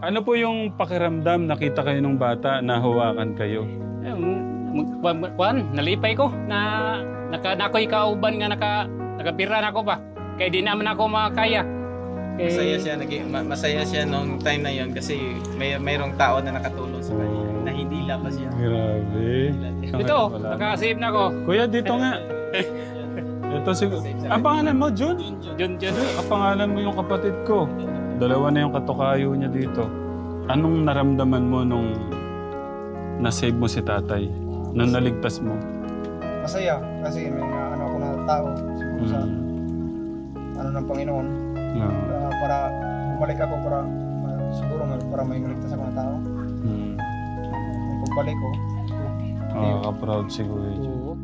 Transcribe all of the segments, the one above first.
Ano po yung pakiramdam nakita kayo ng bata na hawakan kayo? Nalipay ko na nakoy kauban nga nakapira na ko ba. Kaya di naman ako makakaya. Masaya siya nung time na yon kasi mayroong tao na nakatulong sa kanya. Na hindi pa siya. Grabe. Ito, nakasave na ko. Kuya, dito nga. Ito si... Ang pangalan mo, Jun? Jun. Ang pangalan mo yung kapatid ko. Dalawa na yung katukayo niya dito. Anong naramdaman mo nung nasave mo si tatay? Nung naligtas mo? Masaya kasi may ano ako na tao siguro sa ano ng Panginoon. Para bumalik ako siguro para may maligtas ako na tao. Yung pagbalik ko. Ka-proud siguro yun. Oo.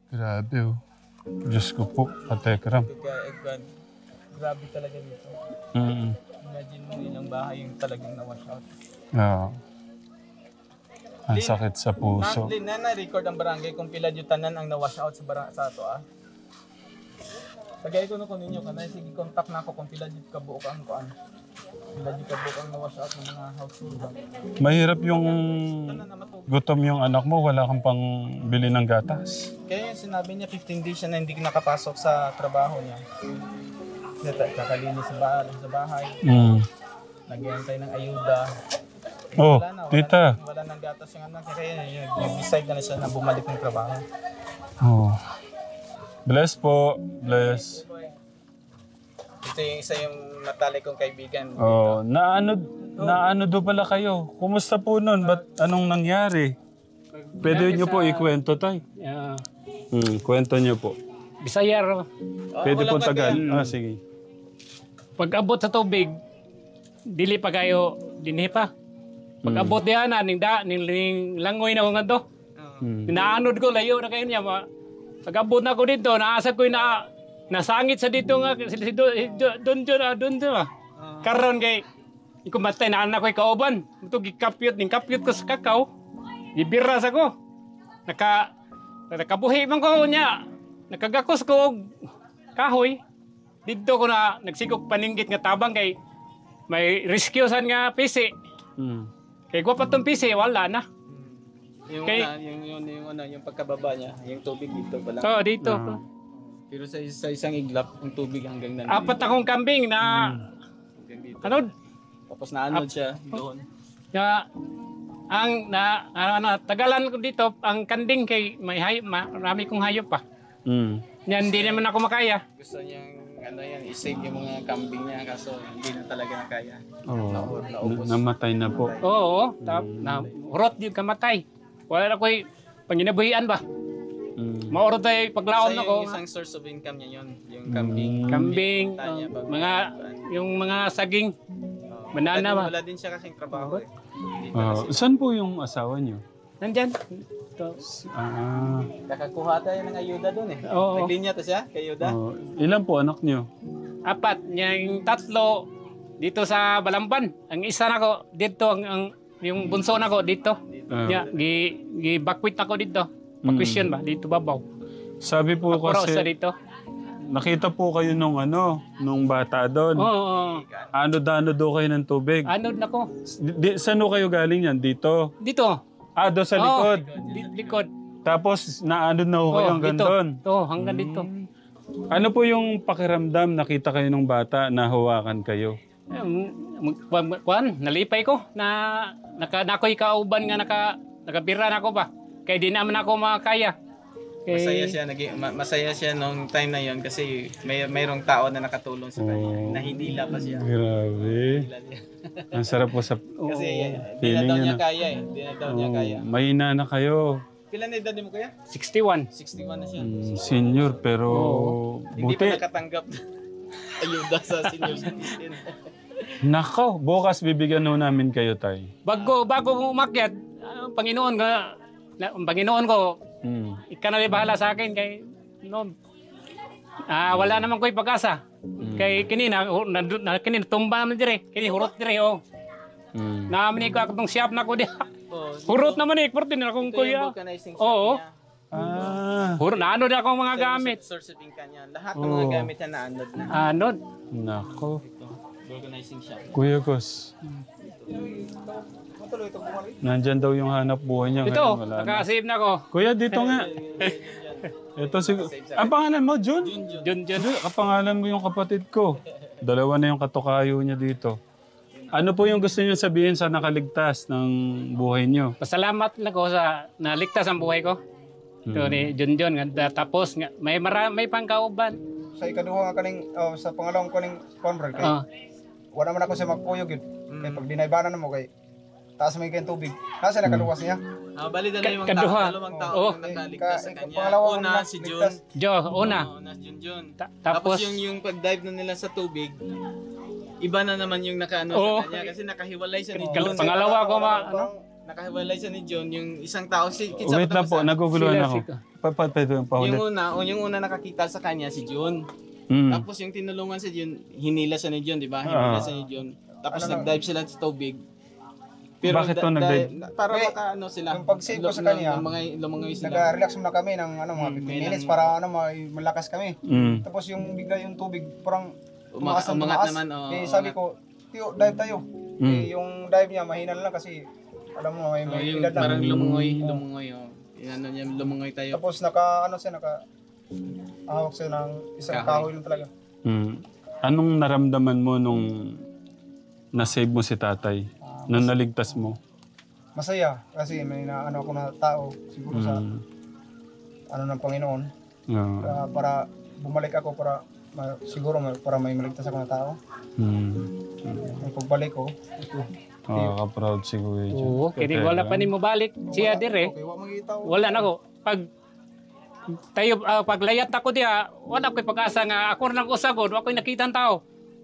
Grabe oh. Diyos ko po, katekram. Grabe talaga dito. Imagine mo ilang bahay yung talagang na-wash out. Ang sakit sa puso. Na-record ang barangay kung pila tanan ang na-wash out sa ato ah. Tagay ko no ko ninyo kanay sige contact na ako kung pila jud ka buok ang kuan. Pila jud ka buok ang na-wash out ng mga household. Mahirap yung gutom yung anak mo, wala kang pang bili ng gatas. Kaya yung sinabi niya 15 days siya na hindi nakapasok sa trabaho niya. Kakalinis sa bahay. Nag-iantay ng ayuda. Oh, tita. Wala nang gatas yung anak. Kaya nag-decide na siya na bumalik ng trabaho. Oh. Bless po. Bless. Ito yung isa yung matalik kong kaibigan. Oh, naano do pala kayo? Kumusta po nun? Ba't anong nangyari? Pwede nyo po ikwento, tay. Kwento nyo po. Bisaya ro. Pwede po tagal. Sige. Pag abot sa tubig, dili pa kayo dinhi pa. Pag abot diyan ning langoy na ko ngadto. Naanod ko layo na kayo niya. Pag abot na ko dito, naasa ko na nasangit sa dito nga doon. Karon kay ikumatay na anak ko kauban. Ito gikapyot ko sa kakao. Gibiras ako. Nakabuhi man ko niya. Nakagakos ko og kahoy. Dito ko na nagsigog paninggit nga tabang kay may rescue san nga pisi. Kay gwa pa tong pisi wala na. Yung pagkababa niya, yung tubig dito pala. So dito. Pero sa isang iglap, yung tubig hanggang nandito. Apat akong kambing na ano? Tapos naanod siya doon. Tagalan ko dito ang kanding kay marami kong hayop pa. Yan, hindi naman ako makaya. Gusto niyang i-save yung mga kambing niya kaso hindi na talaga nakaya. Namatay na po. Oo, hurot yung kamatay. Wala na ko'y panginabuhian ba? Maurot ay paglaon ako. Isang source of income niya yun, yung kambing. Yung mga saging. Banana ba? Wala din siya kasing trabaho eh. Saan po yung asawa niyo? Nandyan. Nakakuha tayo ng ayuda doon eh. Oo. Naglinya to siya, kay ayuda. Ilan po anak niyo? 4. Yung 3 dito sa Balamban. Ang isa na ko dito, yung bunso na ko dito. Gibakwit ako dito. Mag-question ba? Dito babaw. Sabi po kasi, sa dito. nakita po kayo nung bata doon. Oo. Ano do kayo ng tubig? Anod na ko. Saan ho kayo galing yan? Dito? Dito. Doon sa likod? Likod. Tapos naanod na ho kayo hanggang dito. doon? Hanggang dito. Ano po yung pakiramdam nakita kayo ng bata na hawakan kayo? Nalipay ko na nakoy kauban nga nakapira na ko ba. Kaya di naman ako makakaya. Masaya siya nung time na yon kasi mayroong tao na nakatulong sa kanya. Na hindi pa siya. Grabe. Ang sarap po sa kasi di na daw niya kaya eh. Di na daw niya kaya. Mahina na kayo. Pila na edad mo kuya? 61. 61 na siya. Senior pero hindi buti. pa nakatanggap ayuda sa senior citizen. Nako, bukas bibigyan ho namin kayo, tay. Bago umakyat, Panginoon ko, ikaw na rin bahala sa akin kay wala naman ko'y pag-asa. Kay kinina tumba naman dire, kini hurot dire Namin ko akong siyap na ko di. Hurot naman portin akong kuya. Oo. Puro naanod ako ang mga gamit. Source of income niya. Lahat ng mga gamit niya naanod na. Anod. Nako. Ito, organizing siya. Kuya Gus, Matuloy ito bumalik. nandyan daw yung hanap buhay niya. Ito, ngayon wala na. nakasave na ako. Kuya, dito nga. Ito siguro. Ang pangalan mo, Jun? Jun. Kapangalan mo yung kapatid ko. Dalawa na yung katukayo niya dito. Ano po yung gusto niyo sabihin sa nakaligtas ng buhay niyo? Pasalamat lang ko sa naligtas ang buhay ko. Ito ni Jun. Tapos nga, may pangkauban. Sa ikaduha nga kaning, sa pangalawang kaning convert, kay Oh. wala man ako sa magpuyog yun. Kaya pag dinaybanan mo kay taas may kayong tubig. Nasa nakaluwas niya. Bali dala yung Kaduha. dalawang tao Oo. ang nakaligtas sa kanya. Pangalawang Una si Jun. ligtas. Jo, una. Una si Jun. Tapos, Tapos yung pag-dive na nila sa tubig, iba na naman yung nakaano Oo. sa kanya kasi nakahiwalay siya ni Kal- Jun. pangalawa ko Nakahiwalay siya ni Jun, yung isang tao si Wait lang po, naguguluhan ako. Sila. Paulit. yung una nakakita sa kanya si Jun. Mm. Tapos yung tinulungan si Jun, hinila siya ni Jun, di ba? Hinila siya ni Jun. Tapos nag-dive sila sa tubig. Bakit to nag-dive? Para May- makaano sila. yung pag-save ko sa kanya, lumangoy sila. Nag-relax muna kami ng mga 15 may minutes lang- para malakas kami. Mm. Tapos yung bigla yung tubig parang Umangat tumaas. naman, oo, Eh, sabi ko, Tiyo, dive tayo. Eh, yung dive niya mahina lang kasi alam mo may Yung edad na. parang lumangoy. Oh. Ano niya, lumangoy tayo. Tapos hawak siya ng isang Kahoy. kahoy lang talaga. Mm. Anong naramdaman mo nung na-save mo si tatay? Nung naligtas mo? Masaya kasi may ako na tao siguro sa ng Panginoon Yeah. para bumalik ako siguro para may maligtas ako na tao. Yung pagbalik ko, Nakaka-proud si Kuya Jun. Oo, kaya wala pa ni mo balik. Siya dire. okay, wala magitaw. Wala na ko. Paglayat ako diya, wala ko'y pag-asa nga ako nang usagod, ako'y nakita ang tao.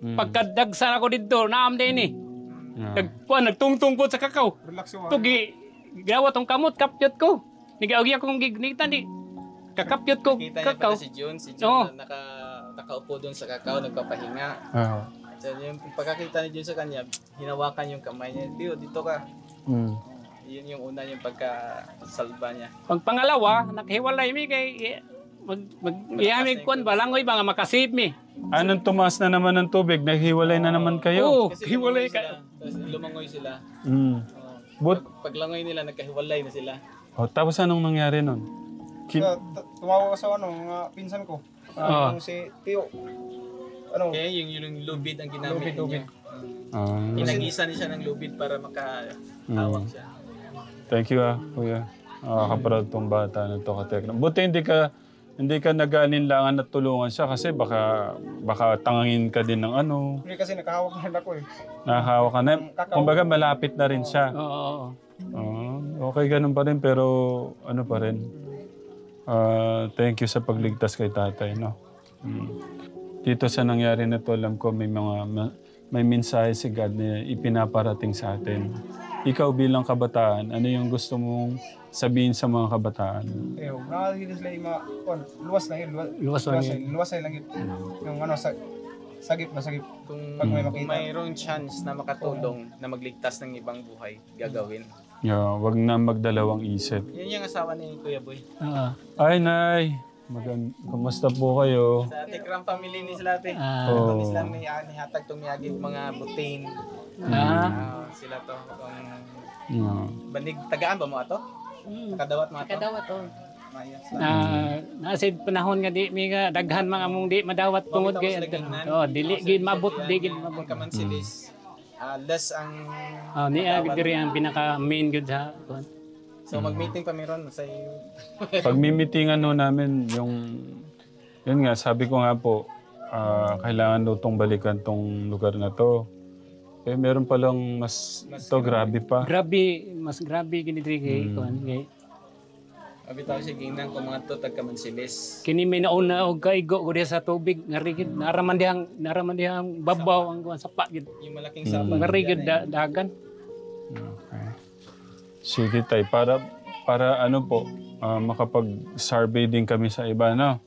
Pagkadagsan ako dito, naam din eh. Yeah. Nagtungtong po sa kakao. Relax mo. Tugi, gawa tong kamot, kapyot ko. Nigawagi akong gignita di. Kakapyot ko, Kita niya kakao. pala si Jun. Si Jun Oo. nakaupo doon sa kakao, nagpapahinga. Ah. So, yung pagkakita ni Jun sa kanya, hinawakan yung kamay niya. Tiyo, dito ka. Mm. Yun yung una yung pagkasalba niya. Pag pangalawa, nakahiwalay mi kay iamig kon balangoy ba nga makasave mi. Anong tumaas na naman ng tubig? Naghiwalay na naman kayo? Oo, Kasi hiwalay lumangoy ka. sila. Tapos lumangoy sila. Mm. Paglangoy nila, nagkahiwalay na sila. Oh, tapos anong nangyari nun? Tumawag ako sa mga pinsan ko. Yung si Tiyo. Kaya yung lubid ang ginamit Lubid. niya. Inagisa niya siya ng lubid para makahawak siya. Thank you Kuya. Nakaka-proud tong bata na to katekram. Buti hindi ka nag-aalinlangan at tulungan siya kasi baka tangangin ka din ng ano. Hindi kasi nakahawak na rin ako eh. Nakahawa ka na. Kumbaga malapit na rin siya. Oo. Okay ganun pa rin pero ano pa rin. Thank you sa pagligtas kay tatay, no? Dito sa nangyari na to, alam ko may mensahe si God na ipinaparating sa atin. Ikaw bilang kabataan, ano yung gusto mong sabihin sa mga kabataan? Nakahilis lang yung mga, luwas lang yun. Luwas lang yun. Luwas lang yun. Yung sagip na sagip. Kung Pag may makita. mayroong chance na makatulong na magligtas ng ibang buhay, gagawin. Yeah, wag na magdalawang isip. Yun yung asawa ni Kuya Boy. Ay, Nay! Kumusta po kayo? Sa Tikram family ni sila ate. Oh. Kami sila may nihatag tumiyagi mga butain. Sila to. Yeah. Banig, tagaan ba mo ato? Nakadawat mo ato? Kadawat to. Mayas. Nasid panahon nga di mi nga daghan mga among di madawat tungod kay dili gid mabot di gid mabot. Kamansilis. Less ang... Niya diri ang pinaka main gud sa So mag-meeting pa meron sa Pagmimitingan no namin yun nga, sabi ko nga po, kailangan daw tong balikan tong lugar na to. Eh, meron palang mas grabe pa. mas grabe gid diri kay kuan kay Abitaw siya ginang kung mga to tagkamansilis. kini may nauna og kaigo ko diha sa tubig ngarigid naraman dihang babaw ang kuan sapa gid. Yung malaking sabang. Ngarigid dagan. Okay. Sige tay, para ano po, makapag-survey din kami sa iba, no?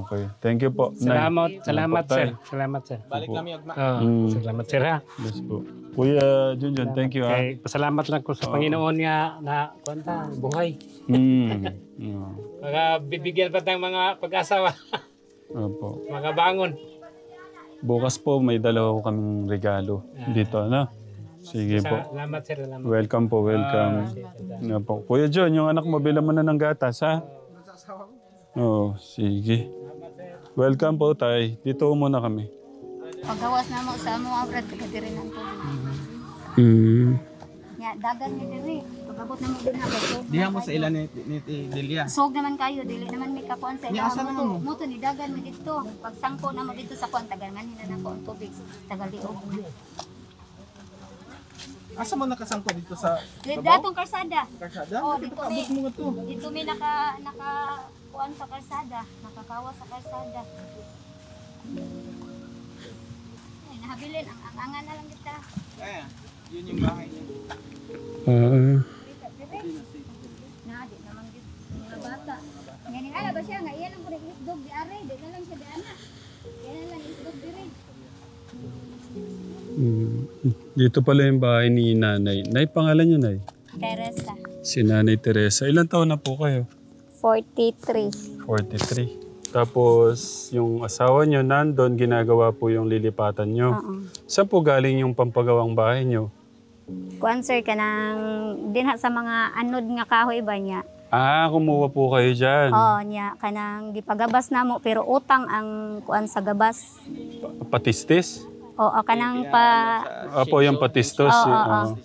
Okay. Thank you po. Nay. Salamat Tay. sir. Salamat sir. Balik namin ugma. Salamat sir ha. Yes po. Kuya Junjun, thank you ah. Okay, pasalamat lang ko sa Panginoon nga na kwanta, buhay. Yeah. Mga bibigyan pa tayong mga pag-asawa, Opo. mga bangon. Bukas po may dalawa ko kaming regalo dito, ano? Sige po. Salamat sir, salamat. Welcome po, welcome. Nga po. Kuya John, yung anak mo, bilang mo na ng gatas, ha? Oo, sige. Welcome po, tay. Dito muna kami. Paggawas na mo sa mo abrat kadirin ang tubig. Ya, dagan ni diri. Pagabot na mo din na baso. Diha mo sa ilan ni Delia. Sog naman kayo, dili naman may kakuan sa Ni asa naman mo? Muto ni dagan mo dito. Pag sangko na mo dito sa kuan tagangan na nako ang tubig. Tagaliog. Asa mo nakasangko dito sa Datong karsada. karsada? Oh, Bakit dito paabot mo nga to? Dito may naka kuan sa karsada, nakakawas sa karsada. Ay, nahabilin ang angan na lang kita. Ayan, yun yung bahay niya. Na, di naman gid mga bata. Ngayon ala ba siya nga iyan ang purong isdog di are, di na lang siya di ana. Yan na lang isdog diri. Dito pala yung bahay ni Nanay. Nay, pangalan niyo, Nay? Teresa, Si Nanay Teresa. Ilan taon na po kayo? 43. 43. Tapos, yung asawa niyo nandun, ginagawa po yung lilipatan niyo. Saan po galing yung pampagawang bahay niyo? Kuan sir kanang dinha sa mga anod nga kahoy ba niya. Ah, kumuha po kayo dyan. Oo niya kanang gipagabas namo pero utang ang kuan sa gabas. Patistis? Oo kanang pa Apo, yung patistos. Oo.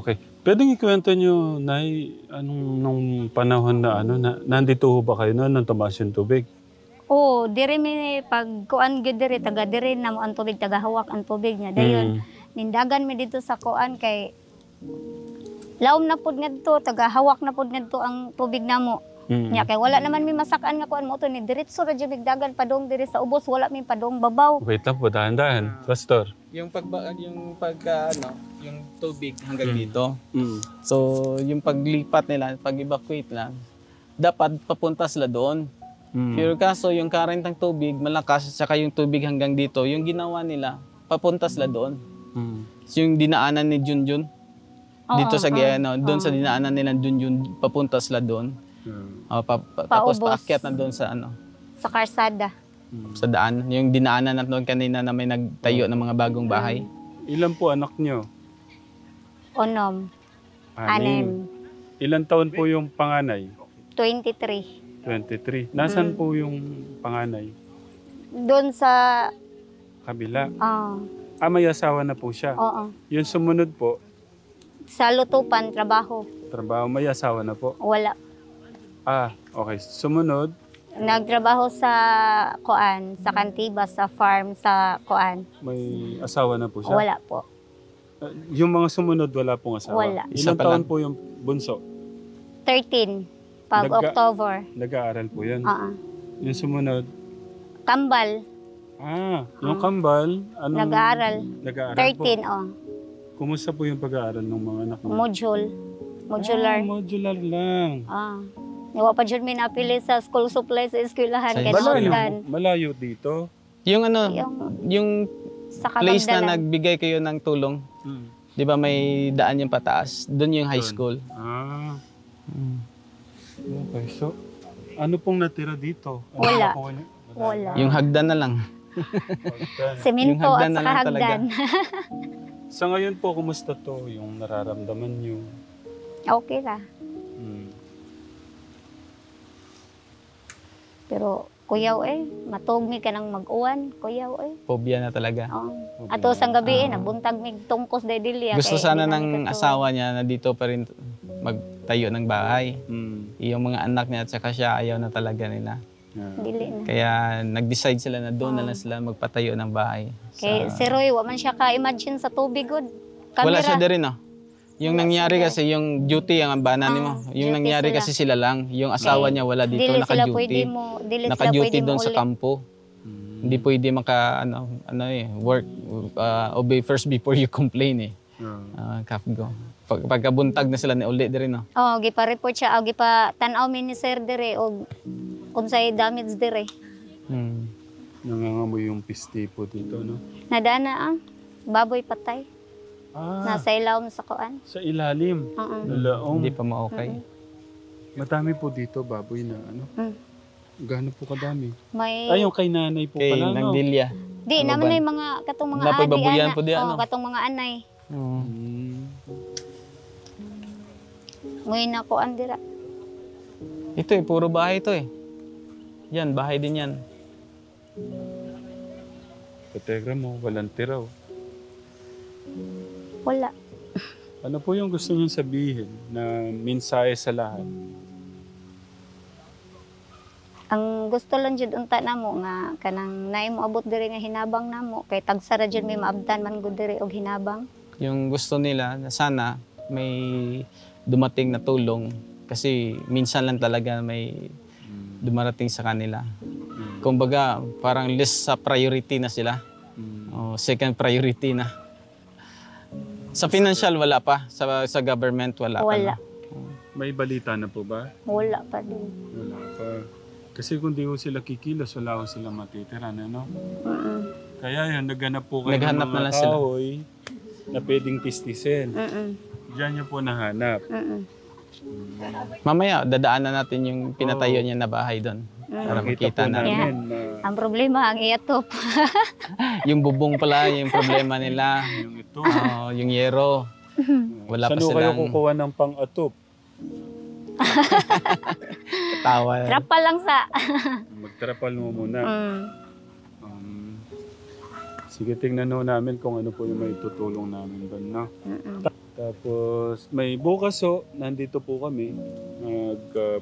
Okay. Pwedeng ikwento niyo, Nay, nung panahon na nandito ho ba kayo noon nang tumaas yung tubig? oh diri mi pag kuan gid diri taga diri namo ang tubig taga hawak ang tubig niya. Dayon nindagan mi dito sa kuan kay lawom na pud ngadto taga hawak na pud ngadto ang tubig namo. Nya kay wala naman mi masakan nga kuan mo to ni diretso ra jud migdagan padong diri sa ubos wala mi padong babaw. Wait lang po, dahan-dahan. Pastor. Yung yung tubig hanggang dito. So, yung paglipat nila, pag-evacuate lang, dapat papunta sila doon. Pero kaso yung current ng tubig malakas, saka yung tubig hanggang dito, yung ginawa nila, papunta sila doon. So, yung dinaanan ni Junjun, dito sa doon sa dinaanan nila Junjun, papunta sila doon. Tapos paakyat na doon sa Sa karsada. sa daan. Yung dinaanan na doon kanina na may nagtayo ng mga bagong bahay. Ilan po anak niyo? Onom. 6. Ilan taon po yung panganay? 23. 23. Nasaan po yung panganay? Doon sa Kabila. May asawa na po siya. oo. Yung sumunod po, Sa lutupan trabaho. trabaho, may asawa na po. Wala. Okay. Sumunod, Nagtrabaho sa kuan, sa kantiba, sa farm, sa kuan. may asawa na po siya. Wala po. Yung mga sumunod, wala pong asawa. Wala. Ilang Isa pa taon lang. po yung bunso? 13. Pag October. Nag-aaral po yan. Oo. Yung sumunod, Kambal. yung kambal, anong Nag-aaral. nag-aaral 13, po? Kumusta po yung pag-aaral ng mga anak mo? Modular. Modular lang. Nawa pa dyan may napili sa school supplies sa eskwelahan. Sa Kaya Malayo, naundan. malayo dito. Yung Yung sa place na Kabagdalan. nagbigay kayo ng tulong, di ba may daan yung pataas? Doon yung high school. Okay, so ano pong natira dito? Ano Wala. nakuha niyo? Wala. Yung hagdan na lang. Semento yung at hagdan na saka lang talaga. hagdan. Sa ngayon po, kumusta to? Yung nararamdaman niyo? Okay ra. Pero kuyaw matugmi ka nang mag-uwan. Kuyaw Phobia na talaga. Ato sang gabi nabuntag mig tungkos dili. Gusto sana ng asawa niya na dito pa rin magtayo ng bahay. Yung mga anak niya at saka siya ayaw na talaga nila. Dili na. Kaya nag-decide sila na doon na lang sila magpatayo ng bahay. Kay si Roy, wa man siya ka-imagine sa tubig god. Wala siya Kamera. din, no? Yung nangyari kasi, yung duty ang banan mo. Yung duty nangyari sila. kasi sila lang. Yung asawa niya wala dito, Dili sila pwede naka-duty. mo, dili sila Naka-duty pwede doon mo sa ulit. kampo. Hindi pwede work, obey first before you complain Kafgo. Pagkabuntag na sila ni uli din, no? Gipa-report siya, gipa-tanaw mi ni Sir dire og kung say damage dire. Nangangamoy yung pisti po dito, no? Nadana baboy patay. Nasa ilawom sa kuan. Sa ilalim. Lalaong. Hindi pa ma-okay. Madami po dito, baboy na ano. Gaano po kadami? May Ay, yung kay nanay po Kay pala, no? Nagdilya. di naman ay mga katong mga Napoy adi babuyan ana. po di, ano? Katong mga anay. Muy na kuan dira. Ito puro bahay ito Yan, bahay din yan. Kategra mo, walang tiraw. Wala. Ano po yung gusto nyo sabihin na mensahe sa lahat? Ang gusto lang jud unta namo nga kanang naay mo abot diri nga hinabang namo kay tagsara jud may maabtan man gud diri og hinabang. Yung gusto nila na sana may dumating na tulong kasi minsan lang talaga may dumarating sa kanila. Kumbaga parang list sa priority na sila. O, second priority na. Sa financial wala pa, sa government wala pa. Wala. May balita na po ba? Wala pa din. Wala pa. Kasi kung di ko sila kikilos, wala ko sila matitiran, ano? Kaya yun, naghanap po kayo Naghanap ng na mga lang sila. kahoy na pwedeng pistisin. Diyan nyo po nahanap. Mamaya dadaanan natin yung pinatayo niya na bahay doon. Para makita po na. namin na Ang problema ang iyatop. Yung bubong pala, yung problema nila. yung ito. Yung yero. Wala pa Saan ho kayo silang kukuha ng pang-atop? tawa. Trapa lang sa. Magtrapal mo muna. Mm. Sige, tingnan ho namin kung ano po yung may tutulong namin doon, no? Tapos, may bukas ho, nandito po kami,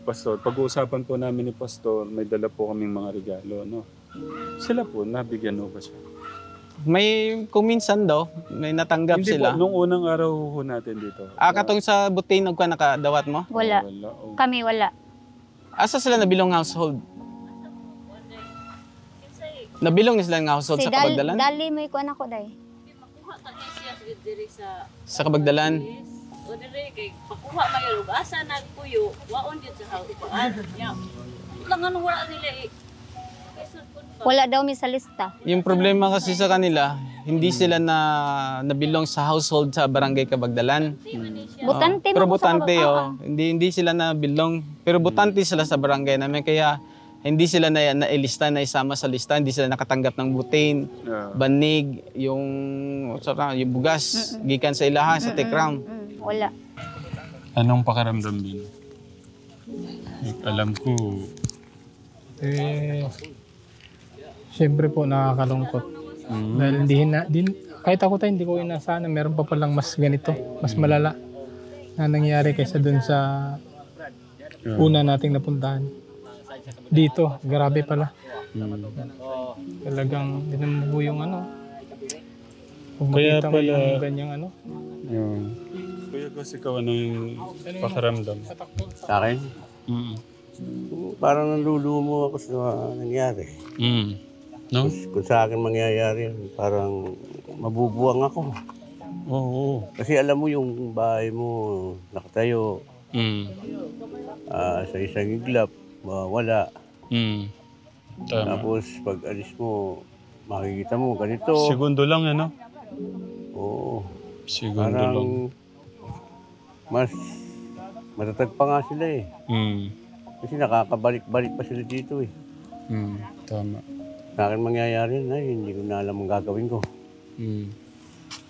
Pastor. Pag-uusapan po namin ni Pastor, may dala po kaming mga regalo, no? Sila po, nabigyan ho ba siya? May kung minsan daw, may natanggap Hindi sila. po, nung unang araw ho natin dito. Katong sa Butinog ka nakadawat mo? Wala. Wala. Oh. Kami wala. Asa sila nabilong household? Nabilong ni sila ng household Si sa Kabagdalan? Dali may kuan ako day. Sa Kabagdalan? O dire kay pakuha mayo ug asa nagpuyo waon jud sa hawaan nya lang ano wala nila Isod pud ba Wala daw mi sa lista. Yung problema kasi sa kanila, hindi sila nabilong sa household sa barangay Kabagdalan. Butante Pero mo ko sa butante, kabag- hindi sila nabilong. Pero butante sila sa barangay namin, kaya hindi sila nailista, naisama sa lista, hindi sila nakatanggap ng butane, banig, yung bugas, gikan sa ilaha, sa Tekram. Wala. Anong pakaramdam din? Alam ko, Siyempre po nakakalungkot. Dahil kahit ako tayo hindi ko inasahan na meron pa palang mas ganito, mas malala na nangyari kaysa dun sa una nating napuntahan. Dito, grabe pala. Talagang dinambo yung ano. Kung Kaya makita mo pala- yung ganyang ano. Kuya Gus, ikaw ano yung pakaramdam? Sa akin, parang nalulumo ako sa nangyari. No? Kung sa akin mangyayari, parang mabubuwang ako. Oo. Kasi alam mo yung bahay mo nakatayo sa isang iglap, wala. Tama. Tapos pag alis mo, makikita mo ganito. Segundo lang, ano? Oo. Segundo lang. Parang mas matatag pa nga sila eh. Kasi nakakabalik-balik pa sila dito eh. Tama. Sa akin mangyayari na, hindi ko na alam ang gagawin ko.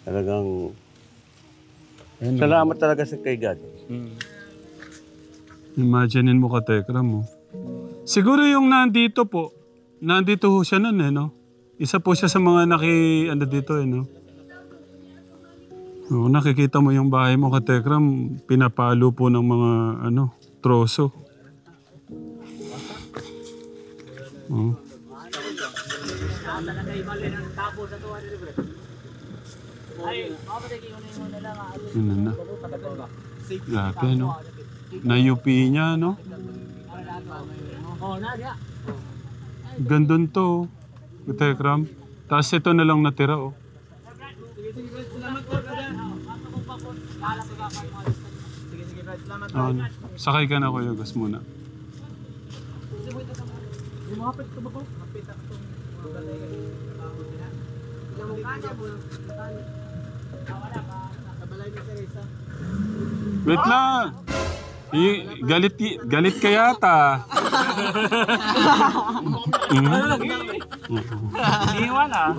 Talagang Ayun, salamat talaga sa kay God. Imaginein mo ka, Tekra mo. Siguro yung nandito po, nandito ho siya nun eh, no? Isa po siya sa mga ano dito eh, no? Oo, nakikita mo yung bahay mo, ka Tekram, pinapalo po ng mga, troso. Oo. Ano na? Grabe, no? Na-UP niya, no? Gandun to, Tekram. Tapos ito na lang natira, oh. Sakay ka na, Kuya Gus, muna. Wait lang. Galit ka yata. Iwan ah.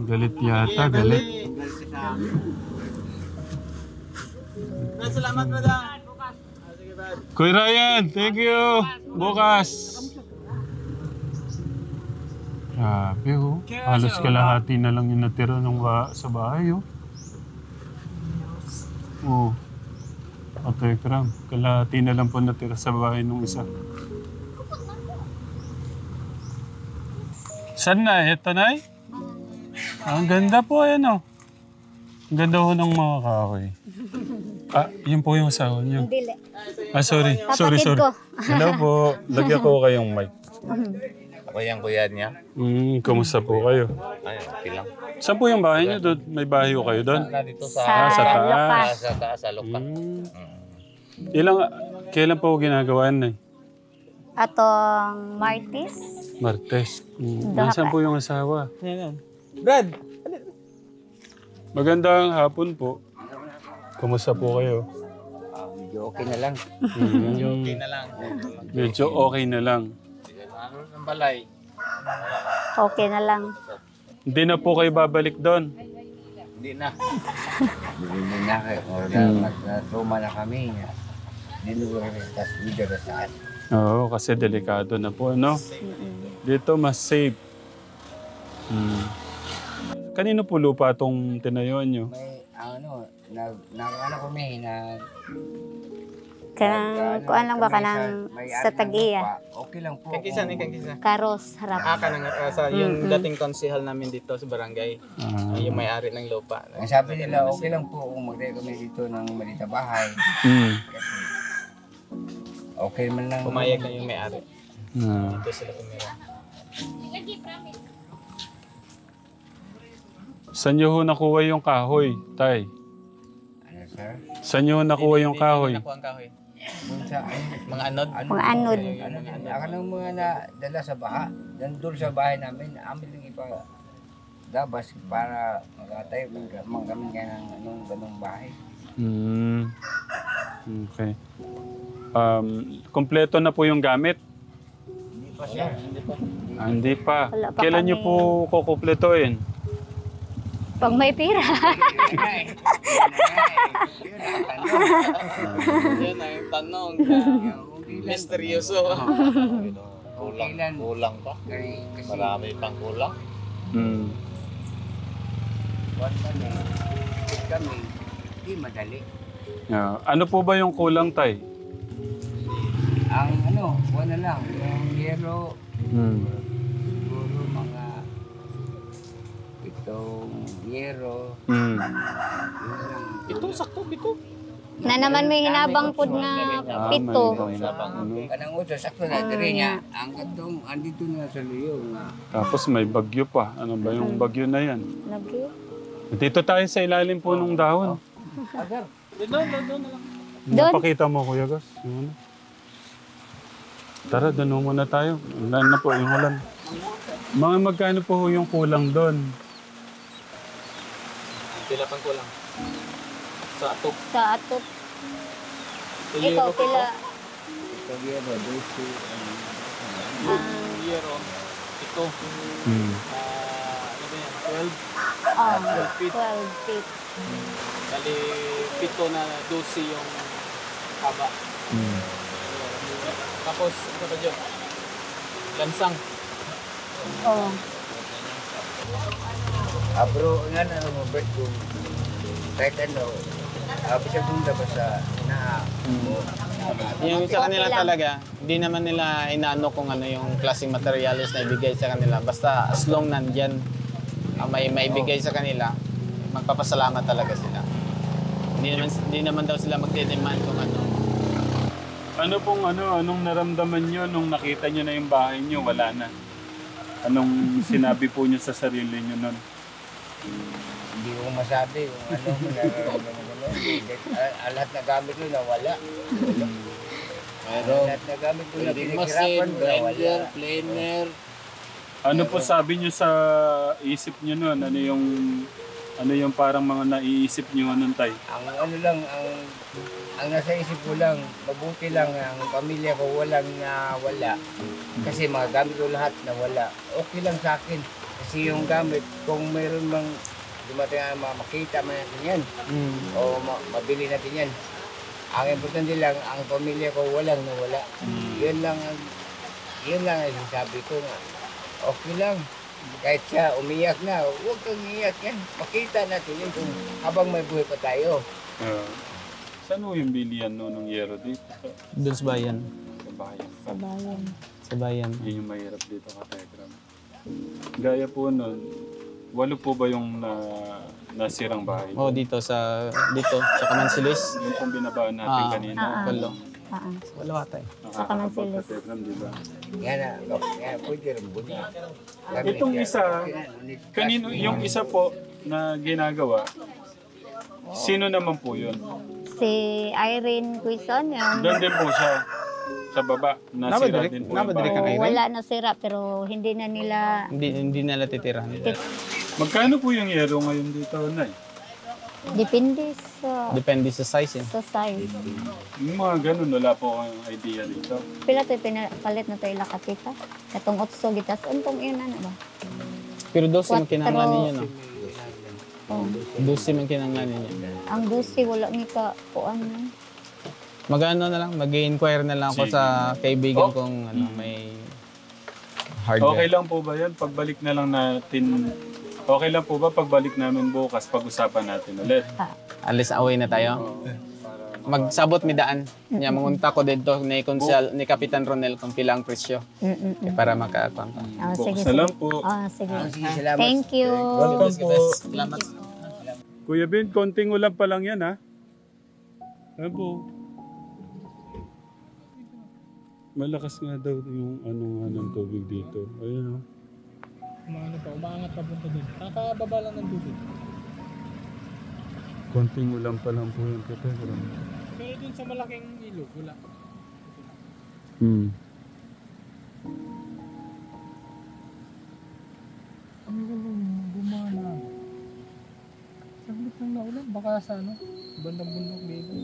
Galit yata, galit. Salamat, madam. Kuya Ryan, thank you. Bukas. Grabe oh. Halos kalahati na lang yung natira sa bahay oh. Oh. Atoy Kram, kalahati na lang po natira sa bahay nung isa. Saan na? Ito na eh? Ang ganda po yan oh. Ang ganda ho ng mga kahoy. Ah, yun po yung asawa niyo. Dili. Ah, sorry. Sorry. Kapatid ko. Hello po. Lagyan ko kayong mic. Ako yung kuya niya. Kumusta po kayo? Ay, okay lang. Saan po yung bahay niyo doon? May bahay ko kayo doon? Dito Sa sa taas. Lokas. Sa taas, sa lupa. Kailan po ginagawa yan eh? Atong Martis. Martes. Nasaan po yung asawa? Brad, Magandang hapon po. Kumusta po kayo? Medyo okay na lang. okay na lang. Medyo okay na lang. Ano ng balay? Okay na lang. Hindi na po kayo babalik doon. Hindi na. Hindi na kayo. Nag-trauma na kami. Nilugar kami sa video na saan. Oo, kasi delikado na po, ano? Dito mas safe. Kanino po lupa itong tinayuan nyo? May ano kami na Kanang, kuan lang ba ka ng sa Tag-iya? okay lang po. Kangkisa ni Kangkisa. Karos, harap. Kanang sa yung dating konsehal namin dito sa barangay. Yung may-ari ng lupa. Ang sabi nila, okay lang po kung magdayo kami dito ng malita bahay. Kasi okay man lang. Pumayag na yung may-ari. Ah. Dito sila tumira. Saan nyo ho nakuha yung kahoy, Tay? Ano sir? Saan nyo ho nakuha yung kahoy? Nakuha ang kahoy. Kung sa Mga anod. Mga anod. Ako ng mga nadala sa baha, nandun sa bahay namin, amin lang dabas para magkatayo kami kaya ng ganong bahay. Okay. Kompleto na po yung gamit? Hindi pa siya. Hindi pa. Wala pa Kailan nyo kami. po kukumpletuin? Pag may pira. Yan ang tanong. Misteryoso. Kulang pa. Kasi Marami pang kulang. kami, hindi madali. Ano po ba yung kulang, Tay? Ang wala lang, yung yero, siguro mga itong yero, yun lang. Ito, sakto, ito. Na naman may hinabang pod nga pito. Kanang uso, sakto na, diri niya, ang katong, andito na sa luyo. Tapos may bagyo pa. Ano ba yung bagyo na yan? Lagi. Dito tayo sa ilalim po ng dahon. Doon. Napakita mo, Kuya Gus. Yung ano. Tara, doon muna tayo. Ulan na po, yung ulan. Mga magkano po ho yung kulang doon? Pila pang kulang. Sa ato. Sa atot. Ikaw, pila. Itong yero, dosi, Yero. Ito. Ano ba yan? 12 12 feet. Bali, pito na 12 yung haba. Tapos, ano ba dyan? Lansang. Oh. Bro, nga na mo, Bert, kung kahit bisa bunda ba sa Yung sa kanila Okay lang. talaga, hindi naman nila inaano kung ano yung klaseng materials na ibigay sa kanila. Basta as long nandyan, may maibigay sa kanila, magpapasalamat talaga sila. Hindi naman daw sila magde-demand kung ano. Anong naramdaman nyo nung nakita nyo na yung bahay nyo? Wala na. Anong sinabi po nyo sa sarili nyo nun? Hindi ko masabi kung lahat na gamit ko nawala. Pero, Lahat na gamit ko na welding pinaghirapan machine, ko nawala. grinder, planer. Ano po sabi nyo sa isip nyo nun? Ano yung Ano yung parang mga naiisip niyo anong tay? Ang ano lang, ang nasa isip ko lang, mabuti lang ang pamilya ko walang nawala. Kasi mga gamit ko lahat nawala. Okay lang sa akin. Kasi yung gamit, kung mayroon mang dumating na makita man natin yan, o mabili natin yan. Ang importante lang, ang pamilya ko walang nawala. Yun lang ang sabi ko nga. Okay lang. Kahit siya umiyak na, huwag kang iiyak yan. Makita natin yun kung habang may buhay pa tayo. Saan mo yung bilian no, ng yero dito? Doon sa bayan. Sa bayan. Sa bayan. Sa bayan. Yun yung mahirap dito ka Telegram. Gaya po nun, 8 po ba yung nasirang bahay? Dito sa Kamansilis. Yung pong binabaan natin kanina. Walo. Wala ata eh. Sa Kamansilis. Telegram, di ba? Yan na, pwede rin bunya. Itong isa, kanino, yung isa po na ginagawa, sino naman po yun? Si Irene Quizon, yung Doon din po siya, sa baba. Nasira din po yung Nabadiri ka bahay. kay Irene? wala na sira pero hindi na nila Hindi nila titirahan. Magkano po yung yero ngayon dito, Nay? depende sa Depende sa size eh. sa size. Yung mga ganun, wala po kayong idea dito. Pila to pinapalit na to ila kapita. Katong otso gitas untong yun ano ba? Pero 12 man kinahanglan Quattro. ninyo no. Oh. 12 man kinahanglan ninyo. Ang dusi wala ni ka kuan na. Mag-ano na lang, mag-inquire na lang ako Sige. sa kaibigan kong may hardware. Okay lang po ba yan? Pagbalik na lang natin, okay lang po ba pagbalik namin bukas, pag-usapan natin ulit? Alis away na tayo. Magsabot mi daan. Nya mangunta ko dito ni Konsel ni Kapitan Ronel kung pila ang presyo para makakuan pa. Sige. Bukas na lang po. Sige. Sige, salamat. Thank you. Welcome po. Salamat. Kuya Ben, konting ulam pa lang yan ha. Ayan po. Malakas nga daw yung anong tubig dito. Ayun o. Umaangat pa punta doon. Kakababa lang ng tubig. Konting ulam pa lang po yung Telegram. Pero doon sa malaking ilog, wala. Ang gumana. Saglit lang na ulan. Baka sa bandang bundok dito.